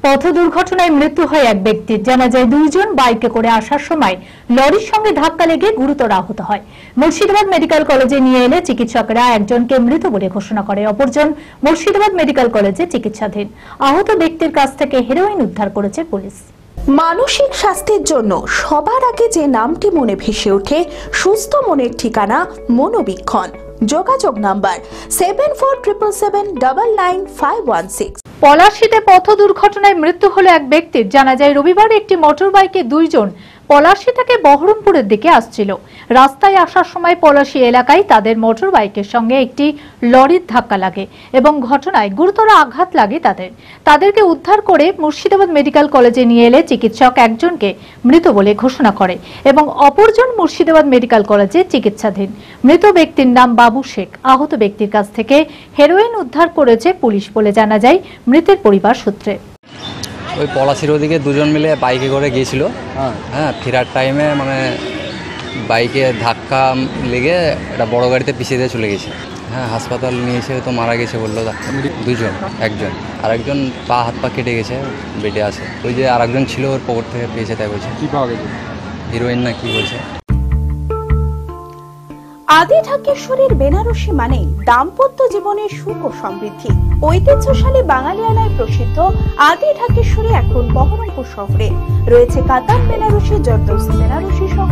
পথ দুর্ঘটনায় মৃত্যু হয় এক ব্যক্তির। জানা যায় দুইজন বাইকে করে আসার সময় লরির সঙ্গে ধাক্কা লেগে গুরুতর আহত হয়। মুর্শিদাবাদ মেডিকেল কলেজে নিয়ে এলে চিকিৎসকরা একজনকে মৃত বলে ঘোষণা করে, অপরজন মুর্শিদাবাদ মেডিকেল কলেজে চিকিৎসাধীন। আহত ব্যক্তির কাছ থেকে হেরোইন উদ্ধার করেছে পুলিশ। মানসিক স্বাস্থ্যের জন্য সবার আগে যে নামটি মনে ভেসে ওঠে, সুস্থ মনের ঠিকানা মনোবীক্ষণ। যোগাযোগ নাম্বার 7477799516। পলাশীতে পথ দুর্ঘটনায় মৃত্যু হলো এক ব্যক্তির। জানা যায় রবিবার একটি মোটর বাইকে দুইজন পলাশী থেকে বহরমপুরের দিকে আসছিল। রাস্তায় আসার সময় পলাশী এলাকায় তাদের মোটর বাইকের সঙ্গে একটি লরির ধাক্কা লাগে এবং ঘটনায় গুরুতর আঘাত লাগে তাদেরকে উদ্ধার করে মুর্শিদাবাদ মেডিকেল কলেজে নিয়ে এলে চিকিৎসক একজনকে মৃত বলে ঘোষণা করে এবং অপরজন মুর্শিদাবাদ মেডিকেল কলেজে চিকিৎসাধীন। মৃত ব্যক্তির নাম বাবু শেখ। আহত ব্যক্তির কাছ থেকে হেরোইন উদ্ধার করেছে পুলিশ বলে জানা যায় মৃতের পরিবার সূত্রে। ওই পলাশীর ওদিকে দুজন মিলে বাইকে করে গিয়েছিল। হ্যাঁ, ফেরার টাইমে মানে বাইকে ধাক্কা লেগে একটা বড় গাড়িতে পিছিয়ে দিয়ে চলে গেছে। হ্যাঁ, হাসপাতাল নিয়েছে, তো মারা গেছে বললো দুজন। একজন আর একজন হাত পা কেটে গেছে, বেডে আছে। ওই যে আর একজন ছিল ওর পকেট থেকে পেয়েছে, তাই বলছে। কি পাওয়া গেছে? হিরোইন না কি বলছে। আদি ঢাকেশ্বরীর বেনারসি মানে দাম্পত্য জীবনের সুখ ও সমৃদ্ধি। ঐতিহ্যশালী বাঙালিয়ানায় প্রসিদ্ধ আদি ঢাকেশ্বরী এখন বহরমপুর শহরে রয়েছে। কাতান বেনারসি, জর্দৌসি বেনারসি সহ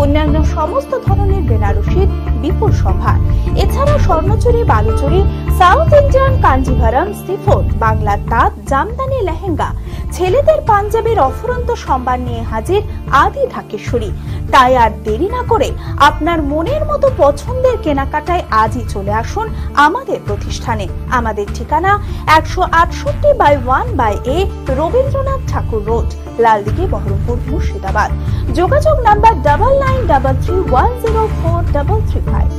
অন্যান্য সমস্ত ধরনের বেনারসির বিপুল সম্ভার। এছাড়া Swarnachari, Baluchari, south Indian Kanjivaram, chiffon, বাংলার তাঁত, জামদানি, লেহেঙ্গা, ছেলেদের পাঞ্জাবের অফুরন্ত সম্ভার নিয়ে হাজির আদি ঢাকেশ্বরী। তাই আর দেরি না করে আপনার মনের মতো পছন্দের কেনাকাটায় আজই চলে আসুন আমাদের প্রতিষ্ঠানে। আমাদের ঠিকানা 168/1/A রবীন্দ্রনাথ ঠাকুর রোড, লালদিঘি, বহরমপুর, মুর্শিদাবাদ। যোগাযোগ নাম্বার 9933104335।